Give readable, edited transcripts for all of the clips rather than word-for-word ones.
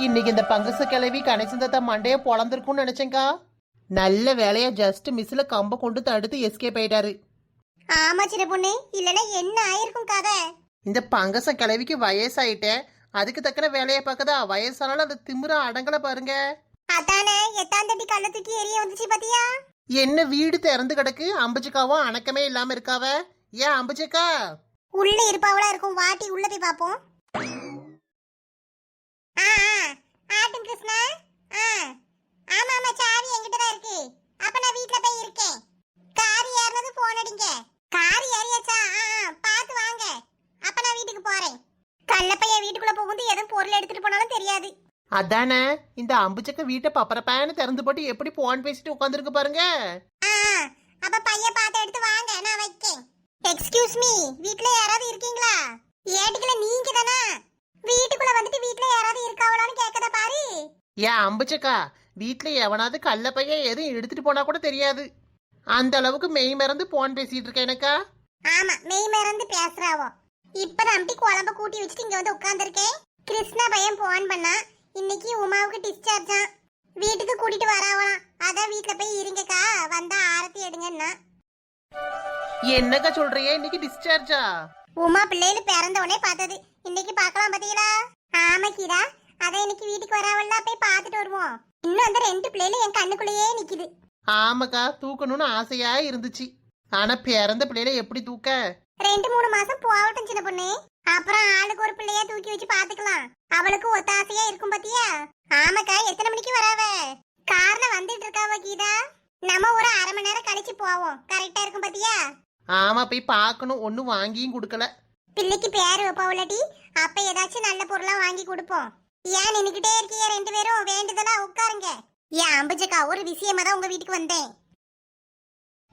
இன்னைக்கு இந்த பங்குசு கிளவி கணேசந்தா மண்டைய பொழந்திருக்கும்னு நினைச்சேங்கா. நல்ல வேலையா ஜஸ்ட் மிஸ்ல கம்ப கொண்டு தடுத்து எஸ்கேப் ஆயிட்டாரு. ஆமா சின்ன பொண்ணு, இல்லனா என்ன ஆயிருக்கும் கதை. இந்த பங்கச கிளவிக்கு வயசாயிட்டேன், அதுக்கு தக்கன வேலையை பார்க்கதா. வயசானாலும் அந்த திமிர அடங்கல பாருங்க. அதானே எத்தாந்தட்டி கள்ள தூக்கி எரிய வந்துச்சு பாத்தியா. என்ன வீடு திறந்து கிடக்கு, அம்புஜிக்காவும் அணக்கமே இல்லாம இருக்காவ. ஏன் அம்புஜிக்கா உள்ள இருப்பாவளா இருக்கும், வாட்டி உள்ள போய் பாப்போம். ஆட்டும் கிருஷ்ணா. ஆமா ஆமா, சாவி என்கிட்ட தான் இருக்கு. அப்ப நான் வீட்ல போய் இருக்கேன். கார் ஏறினது போன் அடிங்க. கார் ஏறியாச்சா? பாத்து வாங்க. அப்ப நான் வீட்டுக்கு போறேன். கள்ளப்பைய வீட்டுக்குள்ள போகும்போது எதுவும் பொருள் எடுத்துட்டு போனாலும் தெரியாது. அதானே இந்த அம்புஜக்க வீட்டை பப்பரப்பான்னு திறந்து போட்டு எப்படி போன் பேசிட்டு உட்காந்துருக்கு பாருங்க. அப்ப பைய பார்த்து எடுத்து வாங்க, நான் வைக்கேன். எக்ஸ்கியூஸ் மீ, வீட்ல யாராவது இருக்கீங்களா? ஏடிக்கல நீங்க தானா? வீட்டுக்குள்ள வந்துட்டு வீட்ல யாராவது இருக்காவளான்னு கேக்கத பாரு. ஏன் அம்புச்சக்கா, வீட்டுல எவனாவது கள்ள பையன் எதுவும் எடுத்துட்டு போனா கூட தெரியாது. அந்த அளவுக்கு மெய் மறந்து போன் பேசிட்டு இருக்கேன் எனக்கா. ஆமா, மெய் மறந்து பேசுறாவோ. இப்பதான் அம்பி குழம்ப கூட்டி வச்சுட்டு இங்க வந்து உட்கார்ந்துருக்கேன். கிருஷ்ணா பையன் போன் பண்ணா, இன்னைக்கு உமாவுக்கு டிஸ்சார்ஜா, வீட்டுக்கு கூட்டிட்டு வராவலாம். அதான் வீட்டுல போய் இருங்கக்கா, வந்தா ஆரத்தி எடுங்கன்னா. என்னக்கா சொல்றியே, இன்னைக்கு டிஸ்சார்ஜா? உமா பிள்ளைகள் பிறந்த உடனே பார்த்தது, இன்னைக்கு பார்க்கலாம் பாத்தீங்களா? ஆமா கீதா, அதான் இன்னைக்கு வீட்டுக்கு வராவல்ல, போய் பார்த்துட்டு வருவோம். இன்னும் அந்த 2 பிள்ளைகள் என் கண்ணுக்குள்ளேயே நிக்குது. ஆமாக்கா, தூக்கணும்னு ஆசையா இருந்துச்சு. ஆனா பிறந்த பிள்ளைல எப்படி தூக்க? 2-3 மாசம் போகட்டும் சின்ன பொண்ணு, அப்புறம் ஆளுக்கு ஒரு பிள்ளையா தூக்கி வச்சு பாத்துக்கலாம். அவளுக்கு ஒத்தாசையா இருக்கும் பாத்தியா. ஆமாக்கா, எத்தனை மணிக்கு வராவ? கார்ல வந்துட்டு இருக்காவ கீதா. நம்ம ஒரு 1/2 மணி நேரம் கழிச்சு போவோம், கரெக்டா இருக்கும் பாத்தியா. ஆமா, போய் பார்க்கணும். ஒன்னும் வாங்கியும் கொடுக்கல. பிள்ளைக்கு பேரு வைப்பாவுலடி, அப்ப ஏதாச்சும் நல்ல பொருளா வாங்கி கொடுப்போம். ஏன் நின்னுக்கிட்டே இருக்கீங்க 2 பேரும்? வேண்டுதலா உட்காருங்க. ஏன் அம்புஜக்கா, ஒரு விஷயமா தான் உங்க வீட்டுக்கு வந்தேன்.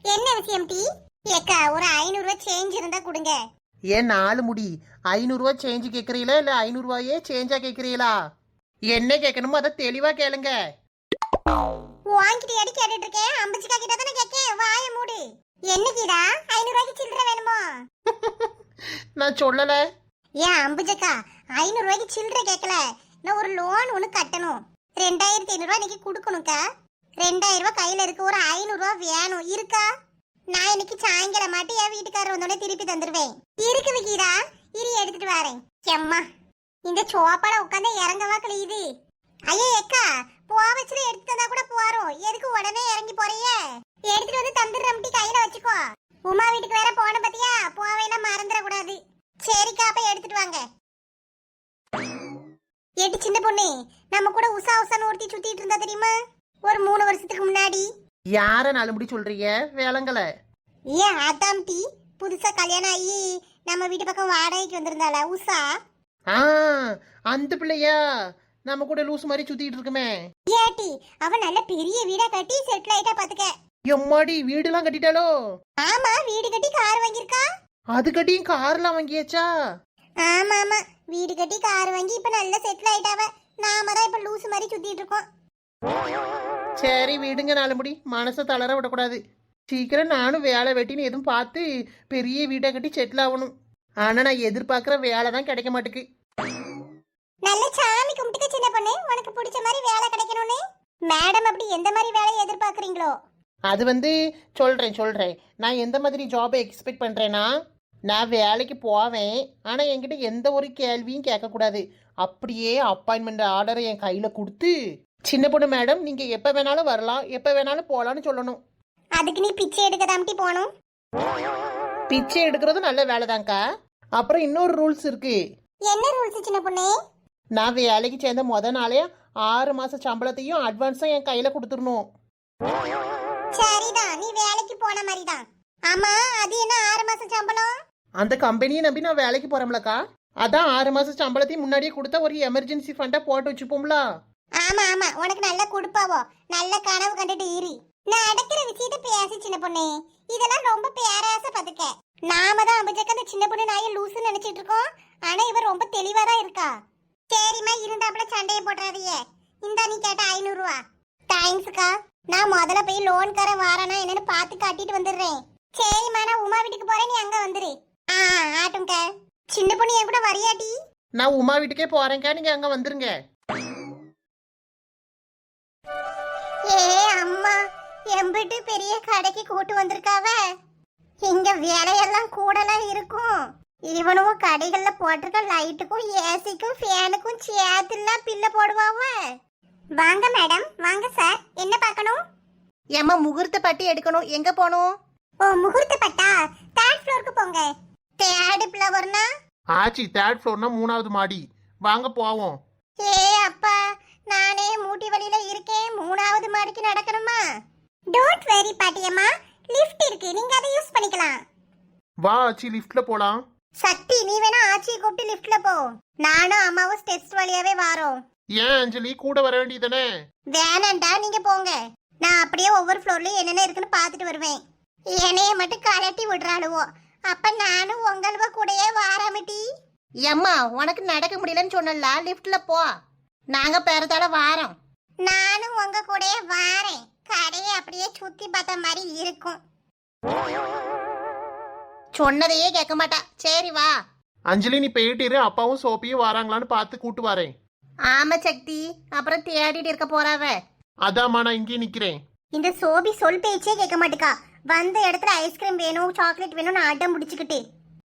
என்ன விஷயம் டி? ஏக்கா, ஒரு 500 ரூபாய் சேஞ்ச் இருந்தா கொடுங்க. ஏன் 4 முடி 500 ரூபாய் சேஞ்ச் கேக்குறீங்களா இல்ல 500 ரூபாயே சேஞ்சா கேக்குறீங்களா? என்ன கேட்கணுமோ அதை தெளிவா கேளுங்க. வாங்கிட்டு அடி கேட்டுட்டு இருக்கேன். அம்புஜக்கா கிட்ட தானே கேட்கேன், வாய மூடு. என்ன கீதா, 500 ரூபாய்க்கு சில்லறை வேணுமோ? நான் சொல்லல. ஏன் அம்புஜக்கா, 500 ரூபாய்க்கு சில்லறை கேட்கல. நான் ஒரு லோன் ஒன்று கட்டணும். 2500 ரூபாய் இன்னைக்கு கொடுக்கணும்க்கா. 2000 ரூபாய் கையில இருக்கு, ஒரு 500 ரூபாய் வேணும். இருக்கா? நான் இன்னைக்கு சாயங்காலம் மாட்டி என் வீட்டுக்காரர் வந்தோடனே திருப்பி தந்துடுவேன். இருக்குது கீதா, இரு எடுத்துட்டு வரேன். எம்மா, இந்த சோப்பால உட்காந்து இறங்கவா கிளியுது. ஐயா எக்கா, போவச்சுல எடுத்து தந்தா கூட போறோம், எதுக்கு உடனே இறங்கி போறிய? எடுத்துட்டு வந்து தந்துடுறம்டி, கையில வச்சுக்கோ. உமா வீட்டுக்கு வேற போன பத்தியா, போவேனா மறந்துட கூடாது. சரிக்கா, அப்ப எடுத்துட்டு வாங்க. ஏட்டி சின்ன பொண்ணு, நம்ம கூட உஷா உஷான்னு ஒருத்தி சுத்திட்டு இருந்தா தெரியுமா, ஒரு 3 வருஷத்துக்கு முன்னாடி. யார நாலுமுடி சொல்றீங்க? வேளங்கல. ஏன் அதாம் டி, புதுசா கல்யாணம் ஆகி நம்ம வீட்டு பக்கம் வாடகைக்கு வந்திருந்தாள உஷா. அந்த பிள்ளையா நம்ம கூட லூஸ் மாதிரி சுத்திட்டு இருக்குமே. ஏட்டி, அவ நல்ல பெரிய வீடா கட்டி செட்டில் ஆயிட்டா பாத்துக்க. எம்மாடி, வீடுலாம் கட்டிட்டாலோ? ஆமா, வீடு கட்டி கார் வாங்கியிருக்கா. அது கட்டியும் கார்லாம் வாங்கியாச்சா? ஆமா ஆமா, வீடு கட்டி கார் வாங்கி இப்ப நல்ல செட்டில் ஆயிட்டாவ. நாம தான் இப்ப லூஸ் மாதிரி சுத்திட்டு இருக்கோம். சரி விடுங்க நாலுமுடி, மனசை தளர விடக்கூடாது. சீக்கிரம் நானும் வேலை வெட்டின்னு எதுவும் பார்த்து பெரிய வீட்டை கட்டி செட்டில் ஆகணும். ஆனா நான் எதிர்பார்க்குற வேலை தான் கிடைக்க மாட்டேக்கு. நல்ல சாமி கும்பிட்டுக்க சின்ன பொண்ணு, உனக்கு பிடிச்ச மாதிரி வேலை கிடைக்கணும்னு. மேடம் அப்படி எந்த மாதிரி வேலையை எதிர்பார்க்குறீங்களோ? அது சொல்றேன். நான் எந்த மாதிரி ஜாபை எக்ஸ்பெக்ட் பண்றேன்னா, நான் வேலைக்கு போவேன், ஆனா என்கிட்ட எந்த ஒரு கேள்வியும் கேட்கக்கூடாது. அப்படியே அப்பாயின்மெண்ட் ஆர்டரை என் கையில கொடுத்து, சின்ன பொண்ணு மேடம் நீங்க எப்ப வேணாலும் வரலாம், எப்ப வேணாலும் போலான்னு சொல்லணும். அதுக்கு நீ பிச்சை எடுக்க தாம்டி போகணும். பிச்சை எடுக்கிறது நல்ல வேலைதான்க்கா. அப்புறம் இன்னொரு ரூல்ஸ் இருக்கு. என்ன ரூல்ஸ் சின்ன பொண்ணு? நான் வேலைக்கு சேர்ந்த நாளே 6 மாச சம்பளத்தையும் அட்வான்ஸா என் கையில கொடுத்துடணும். சரிதான், நீ வேலைக்கு போன மாதிரிதான். ஆமா, அது என்ன 6 மாசம் சம்பளம்? அந்த கம்பெனியை நம்பி நான் வேலைக்கு போறோம்லக்கா, அதான் 6 மாச சம்பளத்தையும் முன்னாடியே கொடுத்தா ஒரு எமர்ஜென்சி ஃபண்டா போட்டு வச்சுப்போம்ல. ஆமா ஆமா, உனக்கு நல்ல கொடுப்பாவோ, நல்ல கனவு கண்டுட்டு ஈரி. நான் அடக்கிற விஷயத்த பேசி சின்ன பொண்ணு, இதெல்லாம் ரொம்ப பேராசை பதுக்க. நாம தான் அம்புஜக்க அந்த சின்ன பொண்ணு நாயை லூசுன்னு நினைச்சிட்டு இருக்கோம். ஆனா இவர் ரொம்ப தெளிவா தான் இருக்கா. சரிம்மா, இருந்தாப்புல சண்டையை போட்டுறாதீங்க. இந்தா நீ கேட்ட 500 ரூபா. தேங்க்ஸ்க்கா. நான் முதல்ல போய் லோன்காரன் வாரானா என்னன்னு பார்த்து கட்டிட்டு வந்துடுறேன். சரிம்மா, நான் உமா வீட்டுக்கு போறேன், நீ அங்க வந்துரு. ஆட்டும்க்க. சின்ன பொண்ணு என் கூட வரியாட்டி? நான் உமா வீட்டுக்கே போறேன்க்கா, நீங்க அங்க வந்துருங்க. ஏ அம்மா, எம்பிட்டு பெரிய கடைக்கு கூட்டு வந்திருக்காவ. இங்க வேலையெல்லாம் கூடலாம் இருக்கும். இவனும் கடைகள்ல போட்டிருக்க லைட்டுக்கும் ஏசிக்கும் ஃபேனுக்கும் சேர்த்துலாம் பில்ல போடுவாவ. வாங்க மேடம், வாங்க சார், என்ன பார்க்கணும்? ஏம்மா முகூர்த்த பட்டி எடுக்கணும், எங்க போகணும்? ஓ, முகூர்த்த பட்டா? தேர்ட் ஃப்ளோருக்கு போங்க. தேர்ட் ஃப்ளவர்னா? ஆச்சி, தேர்ட் ஃப்ளோர்னா 3வது மாடி. வாங்க போவோம். ஏ அப்பா, நானே மூட்டி வழியில இருக்கேன், 3வது மாடிக்கு நடக்கணுமா? டோன்ட் வெரி பாட்டியம்மா, லிஃப்ட் இருக்கு, நீங்க அதை யூஸ் பண்ணிக்கலாம். வா ஆச்சி, லிஃப்ட்ல போலாம். சக்தி, நீ வேணா ஆச்சியை கூப்பிட்டு லிஃப்ட்ல போ. நானும் அம்மாவும் ஸ்டெப்ஸ் வழியாவே வாரோம். ஏன் அஞ்சலி, கூட வர வேண்டியதானே? வேணாண்டா, நீங்க போங்க. நான் அப்படியே ஒவ்வொரு ஃப்ளோர்லயும் என்னென்ன இருக்குன்னு பார்த்துட்டு வருவேன். என்னைய மட்டும் கலட்டி விடுறாளுவோ, அப்ப நானும் உங்களவ கூடயே வாராமட்டி. ஏம்மா உனக்கு நடக்க முடியலன்னு சொன்னல, லிஃப்ட்ல போ, நாங்க பேரத்தால வாரோம். நானும் உங்க கூடயே வாரேன். கடையை அப்படியே சுத்தி பார்த்த மாதிரி இருக்கும். சொன்னதையே கேட்க மாட்டா. சரி வா. அஞ்சலி, நீ போயிட்டு இரு, அப்பாவும் சோப்பியும் வராங்களான்னு பார்த்து கூட்டு வரேன். ஆமா சக்தி, அப்புறம் தேடிட்டு இருக்க போறாவ. அதாம்மா, நான் இங்கேயே நிக்கிறேன். இந்த சோபி சொல் பேச்சே கேட்க மாட்டேக்கா. வந்த இடத்துல ஐஸ்கிரீம் வேணும், சாக்லேட் வேணும்னு அடம் முடிச்சுக்கிட்டு.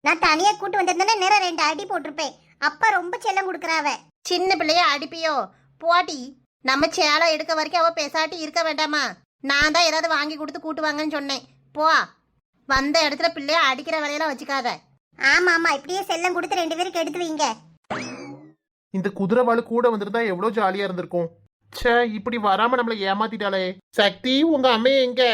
நான் தனியா கூட்டு வந்திருந்தேன்னா நேரம் 2 அடி போட்டிருப்பேன். அப்பா ரொம்ப செல்லம் கொடுக்குறாவ. சின்ன பிள்ளைய அடிப்பியோ? போட்டி, நம்ம சேலை எடுக்க வரைக்கும் அவ பேசாட்டி இருக்க வேண்டாமா? நான் தான் ஏதாவது வாங்கி கொடுத்து கூட்டு வாங்கன்னு சொன்னேன். போ, வந்த இடத்துல பிள்ளைய அடிக்கிற வேலையெல்லாம் வச்சுக்காத. ஆமா ஆமா, இப்படியே செல்லம் கொடுத்து 2 பேருக்கு எடுத்து வைங்க. இந்த குதிரைவாளு கூட வந்திருந்தா எவ்வளவு ஜாலியா இருந்திருக்கும். ச்சே, இப்படி வராம நம்மள ஏமாத்திட்டாளே. சக்தி, உங்க அம்மைய எங்க?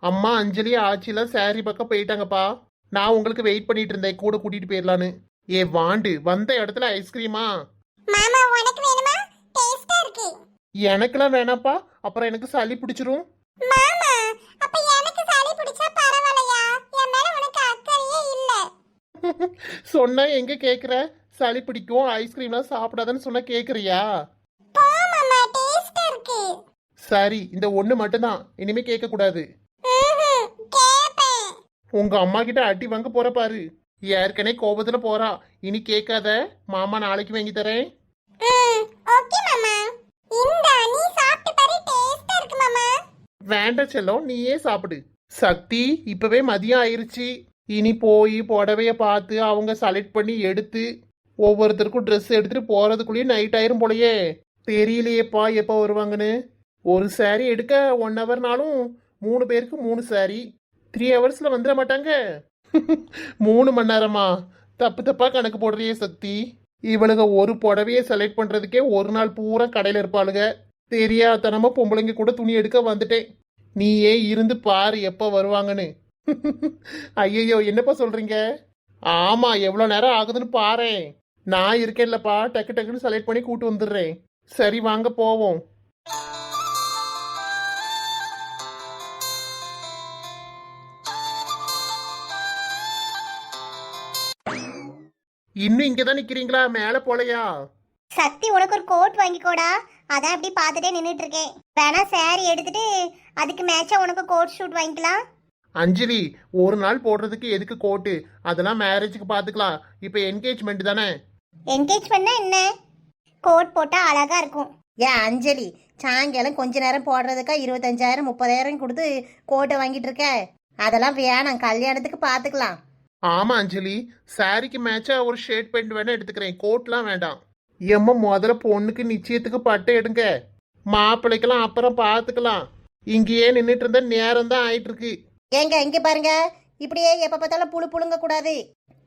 அம்மா, அஞ்சலி, ஆச்சிலாம் சாரி பக்கம் போயிட்டாங்கப்பா. நான் உங்களுக்கு வெயிட் பண்ணிட்டு இருந்தேன், கூட கூட்டிட்டு போயிடலான்னு. ஏ வாண்டு, வந்த இடத்துல ஐஸ்கிரீமா? மாமா, உனக்கு வேணுமா? டேஸ்டா இருக்கு. எனக்கெல்லாம் வேணாப்பா, அப்புறம் எனக்கு சளி பிடிச்சிரும். மாமா, அப்ப எனக்கு சளி பிடிச்சா பரவாயில்லையா? என் மேல உனக்கு அக்கறையே இல்ல. சொன்னா எங்க கேக்குற? சளி பிடிக்கும், ஐஸ்கிரீம்லாம் சாப்பிடாதன்னு சொன்னா கேக்குறியா? போ மாமா, டேஸ்டா இருக்கு. சரி, இந்த ஒண்ணு மட்டும்தான், இனிமே கேட்க கூடாது. கேப்பேன். உங்க அம்மா கிட்ட அடி வாங்க போற பாரு. ஏற்கனவே கோபத்துல போறா, இனி கேட்காத. மாமா நாளைக்கு வாங்கி தரேன். ஓகே மாமா. இந்தா, நீ சாப்பிட்டு பாரு, டேஸ்டா இருக்கு மாமா. வேண்டாம் செல்லம், நீயே சாப்பிடு. சக்தி, இப்பவே மதியம் ஆயிருச்சு. இனி போய் புடவைய பார்த்து அவங்க செலக்ட் பண்ணி எடுத்து ஒவ்வொருத்தருக்கும் ட்ரெஸ் எடுத்துட்டு போறதுக்குள்ளேயே நைட் ஆயிரும் போலயே. தெரியலையேப்பா எப்போ வருவாங்கன்னு. ஒரு சாரி எடுக்க 1 ஹவர்னாலும் 3 பேருக்கு 3 சாரி. 3 ஹவர்ஸ்ல வந்துட மாட்டாங்க. 3 மணி நேரமா? தப்பு தப்பா கணக்கு போடுறியே சக்தி. இவளுங்க ஒரு புடவையை செலக்ட் பண்றதுக்கே ஒரு நாள் பூரா கடையில இருப்பாளுங்க. தெரியாதனமா பொம்பளைங்க கூட துணி எடுக்க வந்துட்டேன். நீயே இருந்து பாரு எப்ப வருவாங்கன்னு. ஐயோ, என்னப்பா சொல்றீங்க? ஆமா, எவ்வளவு நேரம் ஆகுதுன்னு பாரேன். நான் இருக்கேன்லப்பா, டக்கு டக்குன்னு செலக்ட் பண்ணி கூட்டு வந்துடுறேன். சரி, வாங்க போவோம். இன்னும் இங்கதான் நிக்கிறீங்களா? மேல போலையா? சக்தி, உனக்கு ஒரு கோட் வாங்கிக்கோடா. அதான் அப்படி பார்த்துட்டே நின்றுட்டு இருக்கேன். வேணா சாரி எடுத்துட்டு அதுக்கு மேட்சா உனக்கு கோட் ஷூட் வாங்கிக்கலாம். அஞ்சலி, ஒரு நாள் போடுறதுக்கு எதுக்கு கோட்டு? அதெல்லாம் மேரேஜுக்கு பாத்துக்கலாம். இப்ப என்கேஜ்மெண்ட் தானே. என்கேஜ்மெண்ட்னா என்ன? கோட் போட்டா அழகா இருக்கும். ஏன் அஞ்சலி, சாயங்காலம் கொஞ்ச நேரம் போடுறதுக்கா 25,000 30,000 கொடுத்து கோட்டை வாங்கிட்டு இருக்க? அதெல்லாம் வேணாம், கல்யாணத்துக்கு பாத்துக்கலாம். ஆமா அஞ்சலி, சாரிக்கு மேட்சா ஒரு ஷேட் பேண்ட் வேணா எடுத்துக்கிறேன், கோட்லாம் வேண்டாம். ஏம்மா, முதல்ல பொண்ணுக்கு நிச்சயத்துக்கு பட்டை எடுங்க. மாப்பிள்ளைக்கெல்லாம் அப்புறம் பாத்துக்கலாம். இங்கேயே நின்றுட்டு இருந்தா நேரம் தான் ஆயிட்டு இருக்கு. ஏங்க இங்க பாருங்க, இப்படியே எப்ப பார்த்தாலும் புழு புழுங்க கூடாது.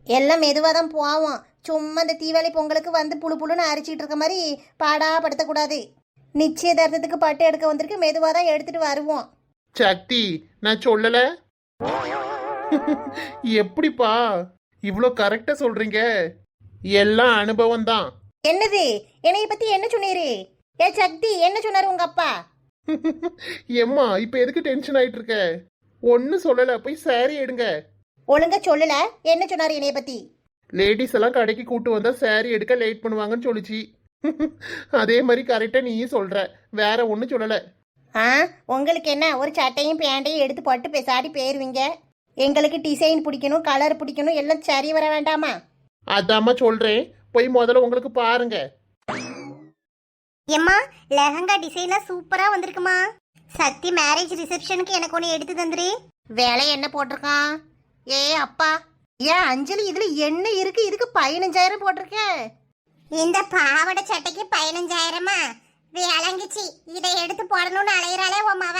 எல்லாம் மெதுவாக தான் போவோம். சும்மா இந்த தீபாவளி பொங்கலுக்கு வந்து புழு புழுன்னு அரிச்சிட்டு இருக்க மாதிரி பாடாப்படுத்தக்கூடாது. நிச்சயதார்த்தத்துக்கு பட்டை எடுக்க வந்திருக்கு, மெதுவாக தான் எடுத்துட்டு வருவோம். சக்தி, நான் சொல்லல? எப்படிப்பா இவ்வளோ கரெக்டா சொல்றீங்க? எல்லாம் அனுபவம் தான். என்னது? என்னைய பத்தி என்ன சொன்னீரு? ஏ சக்தி, என்ன சொன்னாரு உங்க அப்பா? எம்மா, இப்ப எதுக்கு டென்ஷன் ஆயிட்டு இருக்க? ஒன்னும் சொல்லல, போய் சாரி எடுங்க. ஒழுங்கா சொல்லல, என்ன சொன்னாரு என்னைய பத்தி? லேடிஸ் எல்லாம் கடைக்கு கூட்டு வந்தா சாரி எடுக்க லேட் பண்ணுவாங்கன்னு சொல்லிச்சு. அதே மாதிரி கரெக்டா நீயும் சொல்ற, வேற ஒன்னும் சொல்லல. ஆ, உங்களுக்கு என்ன, ஒரு சட்டையும் பேண்டையும் எடுத்து போட்டு பேசாடி போயிருவீங்க. எங்களுக்கு டிசைன் பிடிக்கணும், கலர் பிடிக்கணும், எல்லாம் சரி வர வேண்டாமா? அதாம்மா சொல்றேன், போய் முதல்ல உங்களுக்கு பாருங்க. ஏம்மா, லெஹங்கா டிசைன்லாம் சூப்பரா வந்திருக்குமா. சக்தி மேரேஜ் ரிசப்ஷனுக்கு எனக்கு ஒன்று எடுத்து தந்துரு. விலை என்ன போட்டிருக்கான்? ஏ அப்பா, ஏன் அஞ்சலி இதுல என்ன இருக்கு? இதுக்கு 15,000 போட்டிருக்கேன். இந்த பாவாடை சட்டைக்கு 15,000மா? விளங்குச்சு. இதை எடுத்து போடணும்னு அலையிறாளே உன் மவ.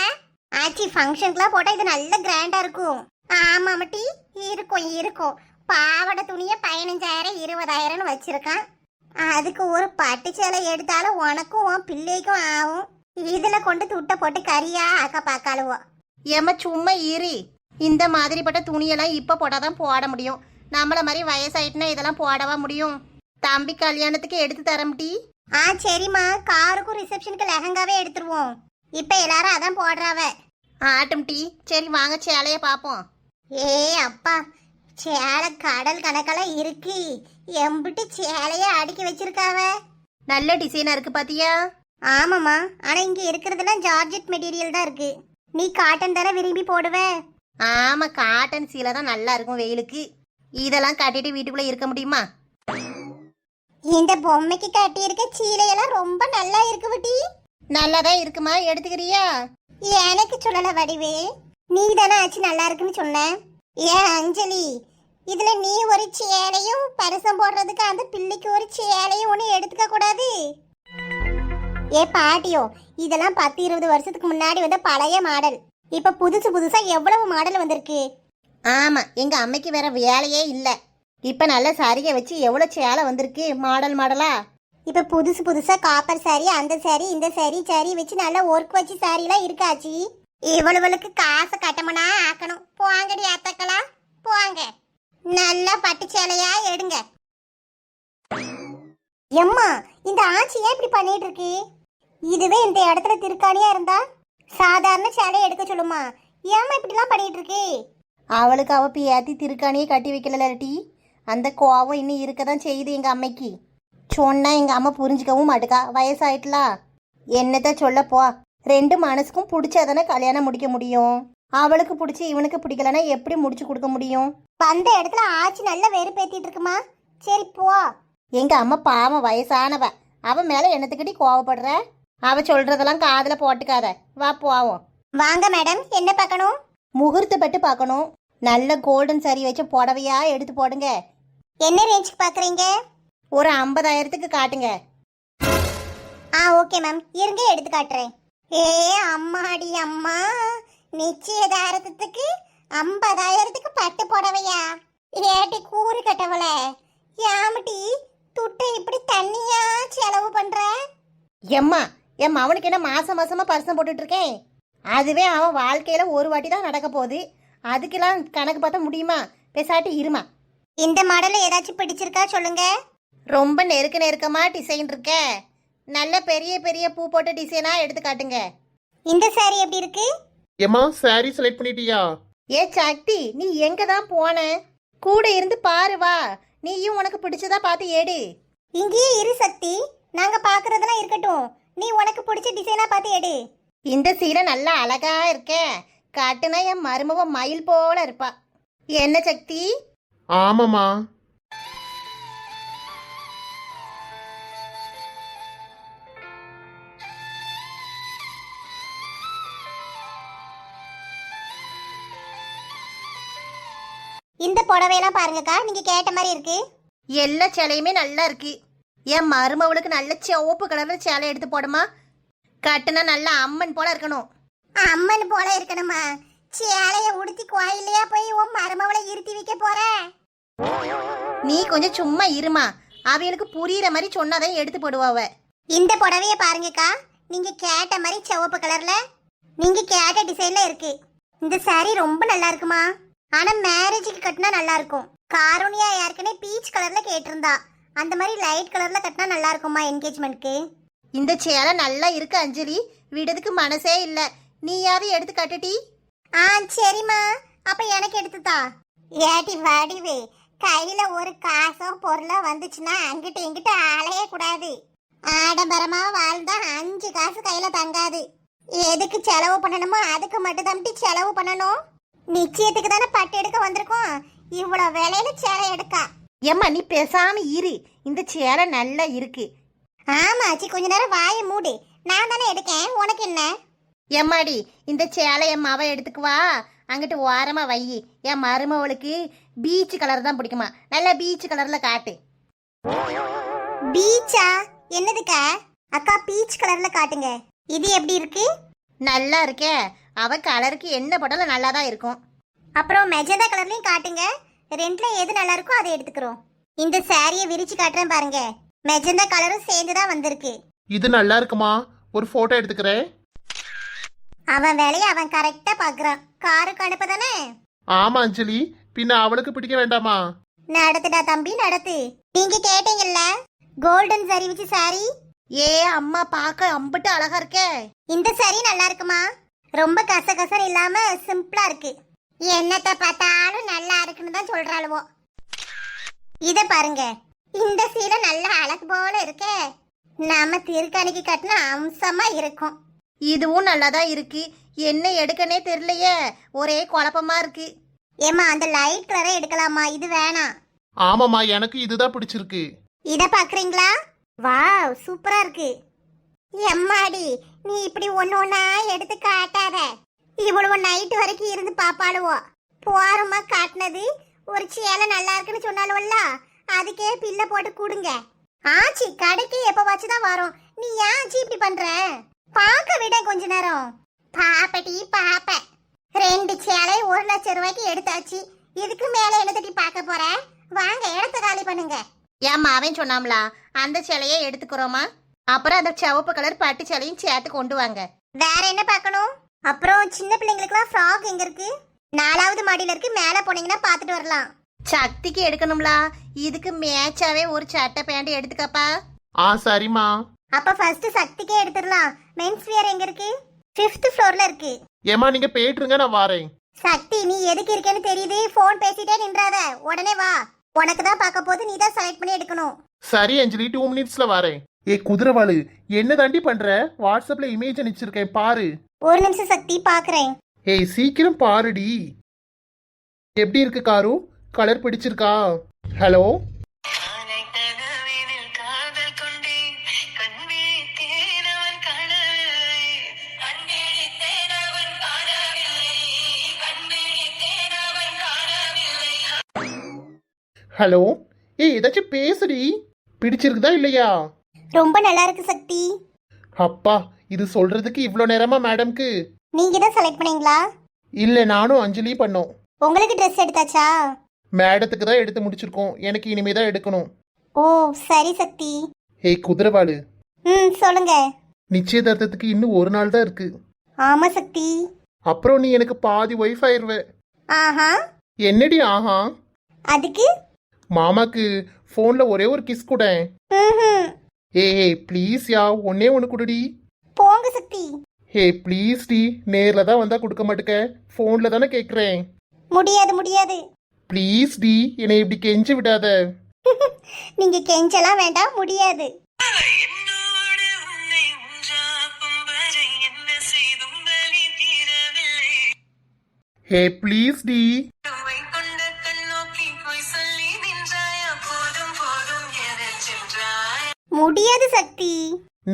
ஆச்சி ஃபங்க்ஷனுக்குலாம் போட்டால் இது நல்ல கிராண்டா இருக்கும். ஆமா மட்டி, இருக்கும் இருக்கும். பாவாடை துணியை 15,000 20,000ன்னு வச்சிருக்கான். அதுக்கு ஒரு பட்டு சேலை எடுத்தாலும் உனக்கும் உன் பிள்ளைக்கும் ஆகும். இதுல கொண்டு துட்டை போட்டு கறியா ஆக்க பார்க்காளுவோ. ஏம்மா சும்மா இரு. இந்த மாதிரிப்பட்ட துணியெல்லாம் இப்போ போட்டாதான் போட முடியும். நம்மள மாதிரி வயசாயிட்டுனா இதெல்லாம் போடவா முடியும்? தம்பி கல்யாணத்துக்கு எடுத்து தரம்டி. சரிம்மா, காருக்கும் ரிசப்ஷனுக்கு லெஹங்காவே எடுத்துருவோம். இப்ப எல்லாரும் அதான் போடுறாவ. ஆட்டும் டீ. சரி வாங்க சேலைய பார்ப்போம். ஏ அப்பா, சேலை கடல் கணக்கெல்லாம் இருக்கு. எம்பிட்டு சேலைய அடுக்கி வச்சிருக்காவ. நல்ல டிசைனா இருக்கு பாத்தியா? ஆமாம்மா, ஆனா இங்க இருக்கிறதெல்லாம் ஜார்ஜெட் மெட்டீரியல் தான் இருக்கு. நீ காட்டன் தானே விரும்பி போடுவ? ஆமா, காட்டன் சீலை தான் நல்லா இருக்கும் வெயிலுக்கு. இதெல்லாம் கட்டிட்டு வீட்டுக்குள்ள இருக்க முடியுமா? இந்த பொம்மைக்கு கட்டி இருக்க சீலையெல்லாம் ரொம்ப நல்லா இருக்கு வட்டி. நல்லாதான் இருக்குமா, எடுத்துக்கிறியா? எனக்கு சொல்லல வடிவே, நீ தானே ஆச்சு நல்லா இருக்குன்னு சொன்ன. ஏன் அஞ்சலி, இதுல நீ ஒரு சேலையும் பரிசம் போடுறதுக்கு அந்த பிள்ளைக்கு ஒரு சேலையும் ஒன்று எடுத்துக்க கூடாது? ஏ பாட்டியோ, இதெல்லாம் 10-20 வருஷத்துக்கு முன்னாடி வந்த பழைய மாடல். இப்ப புதுசு புதுசா எவ்வளவு மாடல் வந்திருக்கு. ஆமா, எங்க அம்மைக்கு வேற வேலையே இல்ல. இப்ப நல்ல சரிகை வச்சு எவ்வளவு சேலை வந்திருக்கு மாடல் மாடலா. இப்ப புதுசு புதுசா காப்பர் சாரி, அந்த சாரி, இந்த சாரி வச்சு நல்லா ஒர்க் வச்சு சாரிலாம் இருக்காச்சு. இவ்வளவுக்கு காசை கட்டமனா ஆக்கணும். போங்கடி அத்தக்கலா, போங்க. நல்லா பட்டு சேலையா எடுங்க. எம்மா, இந்த ஆட்சி ஏன் இப்படி பண்ணிட்டு இருக்கு? இதுவே இந்த இடத்துல திருக்காணியா இருந்தா சாதாரண சேலையை எடுக்க சொல்லுமா? ஏமா இப்படிலாம் பண்ணிட்டு இருக்கு? அவளுக்கு அவ பேத்தி திருக்காணியே கட்டி வைக்கல டீ. அந்த கோவம் இன்னும் இருக்கதான் செய்யுது எங்க அம்மைக்கு. சொன்னா எங்க அம்மா புரிஞ்சுக்கவும் மாட்டுக்கா. வயசாயிட்டலா, என்னத்த சொல்ல போ. 2 மனசுக்கும் பிடிச்சாதானே கல்யாணம் முடிக்க முடியும். அவளுக்கு பிடிச்சி இவனுக்கு பிடிக்கலன்னா எப்படி முடிச்சு கொடுக்க முடியும்? வந்த இடத்துல ஆட்சி நல்ல வெறுப்பேத்திட்டு இருக்குமா? சரி போ. எங்க அம்மா பாவம் வயசானவ. அவ மேல என்னத்துக்கிட்டி கோவப்படுற? அவ சொல்றதெல்லாம் காதுல போட்டுக்காத. வா போவோம். வாங்க மேடம், என்ன பார்க்கணும்? முகூர்த்த பட்டு பார்க்கணும். நல்ல கோல்டன் சாரி வச்ச புடவையா எடுத்து போடுங்க. என்ன ரேஞ்சுக்கு பாக்குறீங்க? ஒரு 50,000க்கு காட்டுங்க. ஓகே மேம், இருங்க எடுத்து காட்டுறேன். ஏ அம்மாடி அம்மா, நிச்சயதார்த்தத்துக்கு 50,000க்கு பட்டு புடவையா? ஏட்டி கூறு கட்டவள, யாமட்டி துட்டை இப்படி தண்ணியா செலவு பண்ற? எம்மா, என் அவனுக்கு என்ன மாசம் மாசமா பரிசம் போட்டுட்டு இருக்கேன். அதுவே அவன் வாழ்க்கையில ஒரு வாட்டி தான் நடக்க போகுது. அதுக்கெல்லாம் கணக்கு பார்த்தா முடியுமா? பேசாட்டி இருமா. இந்த மாடல்ல ஏதாச்சும் பிடிச்சிருக்கா சொல்லுங்க. ரொம்ப நெருக்கமா டிசைன் இருக்க. நல்ல பெரிய பெரிய பூ போட்ட டிசைனா எடுத்து காட்டுங்க. இந்த சாரி எப்படி இருக்கு? ஏமா சாரி செலக்ட் பண்ணிட்டியா? ஏ சக்தி, நீ எங்க தான் போன? கூட இருந்து பாரு வா. நீயும் உனக்கு பிடிச்சதா பார்த்து எடு. இங்கேயே இரு சக்தி, நாங்க பாக்குறதெல்லாம் இருக்கட்டும். நீ உனக்கு பிடிச்ச டிசைனா பார்த்து எடு. இந்த சீலை நல்லா அழகா இருக்க. காட்டுனா என் மருமவ மயில் போல இருப்பா. என்ன சக்தி? ஆமாம்மா. இந்த புடவையெல்லாம் பாருங்கக்கா, நீங்க கேட்ட மாதிரி இருக்கு. எல்லா சேலையுமே நல்லா இருக்கு. என் மருமவளுக்கு நல்ல சிவப்பு கலர்ல சேலை எடுத்து போடுமா. கட்டுனா நல்ல அம்மன் போல இருக்கணும். அம்மன் போல இருக்கணுமா? சேலைய உடுத்தி கோயிலையா போய் உன் மருமவளை இருத்தி வைக்க போற? நீ கொஞ்சம் சும்மா இருமா. அவைகளுக்கு புரியுற மாதிரி சொன்னாதான் எடுத்து போடுவாவ. இந்த புடவைய பாருங்கக்கா, நீங்க கேட்ட மாதிரி சிவப்பு கலர்ல நீங்க கேட்ட டிசைன்ல இருக்கு. இந்த சாரி ரொம்ப நல்லா இருக்குமா. ஆனா மேரேஜுக்கு கட்டினா நல்லா இருக்கும். காரோனியா ஏற்கனவே பீச் கலர்ல கேட்டிருந்தா. அந்த மாதிரி லைட் கலர்ல கட்டினா நல்லா இருக்குமா என்கேஜ்மெண்ட்க்கு. இந்த சேலை நல்லா இருக்கு அஞ்சலி. விடுறதுக்கு மனசே இல்ல. நீயாவது எடுத்து கட்டுடி. சரிம்மா, அப்ப எனக்கு எடுத்துதா. ஏட்டி வடிவே, கையில ஒரு காசோ பொருளோ வந்துச்சுன்னா அங்கிட்ட இங்கிட்ட அலைய கூடாது. ஆடம்பரமா வாழ்ந்தா 5 காசு கையில தங்காது. எதுக்கு செலவு பண்ணணுமோ அதுக்கு மட்டும் தம்பி செலவு பண்ணணும். நிச்சயத்துக்கு தானே பட்டு எடுக்க வந்திருக்கோம். இவ்வளவு விலையில சேலை எடுக்கா. ஏம்மா நீ பேசாம இரு. இந்த சேலை நல்லா இருக்கு. ஆமாச்சி, கொஞ்ச நேரம் வாயை மூடு. நான் தானே எடுக்கேன், உனக்கு என்ன? எம்மாடி இந்த சேலை என் மாவை எடுத்துக்குவா, அங்கிட்டு ஓரமா வை. என் மருமவளுக்கு பீச் கலர் தான் பிடிக்குமா, நல்லா பீச் கலர்ல காட்டு. பீச்சா? என்னதுக்கா? அக்கா பீச் கலர்ல காட்டுங்க. இது எப்படி இருக்கு? நல்லா இருக்கே, அவ கலருக்கு என்ன போட்டாலும் நல்லா தான் இருக்கும். அப்புறம் மெஜந்தா கலர்லயும் காட்டுங்க. ரெண்டுல எது நல்லா இருக்கோ அதை எடுத்துக்கிறோம். இந்த சாரியை விரிச்சு காட்டுறேன் பாருங்க. மெஜந்தா கலரும் சேர்ந்து தான் வந்திருக்கு. இது நல்லா இருக்குமா? ஒரு போட்டோ எடுத்துக்கிறேன். அவன் வேலையை அவன் கரெக்டா பாக்குறான். காருக்கு அனுப்ப தானே? ஆமா அஞ்சலி, பின்ன அவளுக்கு பிடிக்க வேண்டாமா? நடத்துடா தம்பி நடத்து. நீங்க கேட்டீங்கல்ல கோல்டன் சரி வச்சு சாரி. ஏ அம்மா, பார்க்க அம்பிட்டு அழகா இருக்கே. இந்த சாரி நல்லா இருக்குமா? ரொம்ப கசகசன்னு இல்லாம சிம்பிளா இருக்கு. என்னத்தை பார்த்தாலும் நல்லா இருக்குன்னு தான் சொல்றாளுவோ. இத பாருங்க, இந்த சீலை நல்ல அழகு போல இருக்கே. நாம திருக்கணிக்கு கட்டின அம்சமா இருக்கும். இதுவும் நல்லா தான் இருக்கு. என்ன எடுக்கனே தெரியலையே, ஒரே குழப்பமா இருக்கு. ஏமா அந்த லைட் கலரை எடுக்கலாமா? இது வேணாம். ஆமாம்மா, எனக்கு இதுதான் பிடிச்சிருக்கு. இத பாக்குறீங்களா? வாவ், சூப்பரா இருக்கு. எம்மாடி, நீ இப்படி ஒண்ணு ஒண்ணா எடுத்து காட்டாத. இவ்வளவு நைட் வரைக்கும் இருந்து பாப்பாளுவோ. போறமா காட்டினது ஒரு சேலை நல்லா இருக்குன்னு சொன்னாலும்ல, அதுக்கே பில்ல போட்டு கொடுங்க. ஆச்சி கடைக்கு எப்ப வச்சுதான் வரும். நீ ஏன் ஆச்சி இப்படி பண்ற? பாக்க விட கொஞ்ச நேரம். பாப்பட்டி பாப்ப. 2 சேலை 1,00,000 ரூபாய்க்கு எடுத்தாச்சு. இதுக்கு மேல என்ன தட்டி பார்க்க போற? வாங்க இடத்த காலி பண்ணுங்க. என் மாவன் சொன்னாம்லா, அந்த சேலையை எடுத்துக்கிறோமா, அப்புறம் அந்த சிவப்பு கலர் பட்டு சேலையும் சேர்த்து கொண்டு வாங்க. வேற என்ன பார்க்கணும்? அப்புறம் சின்ன பிள்ளைங்களுக்குலாம் ஃப்ராக் எங்க இருக்கு? 4வது மாடியில இருக்கு. மேல போனீங்கன்னா பாத்துட்டு வரலாம். சக்திக்கு எடுக்கணும்லா, இதுக்கு மேட்சாவே ஒரு சட்டை பேண்ட் எடுத்துக்கப்பா. சரிம்மா. அப்ப ஃபர்ஸ்ட் சக்திக்கே எடுத்துடலாம். மென்ஸ் வியர் எங்க இருக்கு? 5th ஃப்ளோர்ல இருக்கு. ஏமா நீங்க போயிட்டுருங்க, நான் வாரேன். சக்தி, நீ எதுக்கு இருக்கேன்னு தெரியுது. போன் பேசிட்டே நின்றாத, உடனே வா. உனக்கு தான் பார்க்க போது, நீ தான் செலக்ட் பண்ணி எடுக்கணும். சரி அஞ்சலி, 2 மினிட்ஸ்ல வாரேன். ஏ குதிரவாளு, என்ன தாண்டி பண்ற? வாட்ஸ்அப்ல இமேஜ் அனுப்பிச்சிருக்கேன் பாரு. ஒரு நிமிஷம் சக்தி, பாக்குறேன். ஏய் சீக்கிரம் பாருடி. எப்படி இருக்கு காரு? கலர் பிடிச்சிருக்கா? Hello, hello. ஏய் ஏதாச்சும் பேசுடி. பிடிச்சிருக்குதா இல்லையா? ரொம்ப நல்லா இருக்கு சக்தி. அப்பா, இது சொல்றதுக்கு இவ்வளோ நேரமா மேடம்க்கு? நீங்க தான் செலக்ட் பண்ணீங்களா? இல்ல, நானும் அஞ்சலி பண்ணோம். உங்களுக்கு ட்ரெஸ் எடுத்தாச்சா? மேடத்துக்கு தான் எடுத்து முடிச்சிருக்கோம், எனக்கு இனிமே தான் எடுக்கணும். ஓ சரி சக்தி. ஏய் குதிரவாளு, சொல்லுங்க. நிச்சயதார்த்தத்துக்கு இன்னும் 1 நாள் தான் இருக்கு. ஆமா சக்தி. அப்புறம் நீ எனக்கு பாதி ஒய்ஃப் ஆயிருவ. ஆஹா. என்னடி ஆஹா? அதுக்கு மாமாக்கு போன்ல ஒரே ஒரு கிஸ் கூட. ம்ஹும். ஏய் ப்ளீஸ் யா, ஒன்னே ஒன்று குடுடி. போங்க சக்தி. ஹே ப்ளீஸ் டி, நேர்ல தான் வந்தா கொடுக்க மாட்டுக்க, போன்ல தானே கேக்குறேன். முடியாது முடியாது. ப்ளீஸ் டி, என்னை இப்படி கெஞ்சு விடாத. நீங்க கெஞ்சலாம் வேண்டாம், முடியாது. ஹே ப்ளீஸ் டி. முடியாது சக்தி.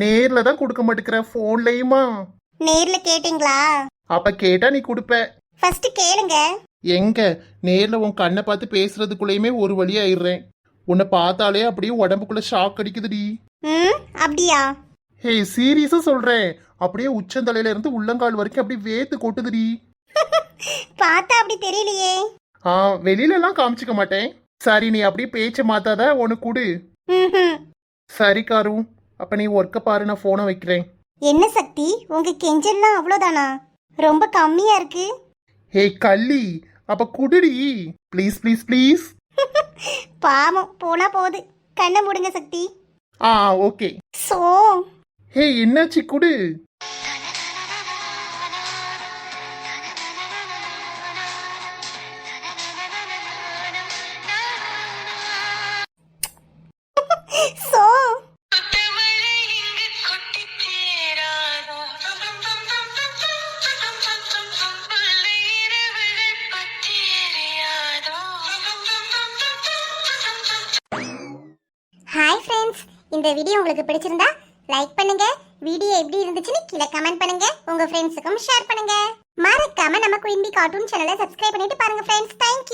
நேர்ல தான் கொடுக்க மாட்டேங்கிற, போன்லயுமா? நேர்ல கேட்டீங்களா? அப்ப கேட்டா நீ கொடுப்ப. ஃபர்ஸ்ட் கேளுங்க. எங்க நேர்ல உன் கண்ணை பார்த்து பேசுறதுக்குள்ளயுமே ஒரு வழி ஆயிடுறேன். உன்னை பார்த்தாலே அப்படியே உடம்புக்குள்ள ஷாக் அடிக்குதுடி. அப்படியா? ஹே சீரியஸா சொல்றேன், அப்படியே உச்சந்தலையில இருந்து உள்ளங்கால் வரைக்கும் அப்படியே வேத்து கொட்டுதுடி. பார்த்தா அப்படி தெரியலையே. வெளியில எல்லாம் காமிச்சிக்க மாட்டேன். சரி நீ அப்படியே பேச்ச மாத்தாத, உனக்கு கொடு. சரி காரு, அப்ப நீ ஒர்க்க பாரு, நான் போனை வைக்கிறேன். என்ன சக்தி, உங்க கெஞ்சல்லாம் அவ்வளவுதானா? ரொம்ப கம்மியா இருக்கு. ஹே கள்ளி, அப்ப குடுடி ப்ளீஸ் ப்ளீஸ் ப்ளீஸ். பாவம், போனா போகுது. கண்ணை மூடுங்க சக்தி. ஓகே. சோ ஹே என்னாச்சு, குடு. சோ ஹாய் ஃப்ரெண்ட்ஸ், இந்த வீடியோ உங்களுக்கு பிடிச்சிருந்தா லைக் பண்ணுங்க, வீடியோ எப்படி இருந்துச்சுன்னு கீழே கமெண்ட் பண்ணுங்க, உங்க ஃப்ரெண்ட்ஸுக்கும் ஷேர் பண்ணுங்க. மறக்காம நம்ம குயின் பி கார்ட்டூன் சேனலை சப்ஸ்கிரைப் பண்ணிட்டு பாருங்க ஃப்ரெண்ட்ஸ். தேங்க்யூ.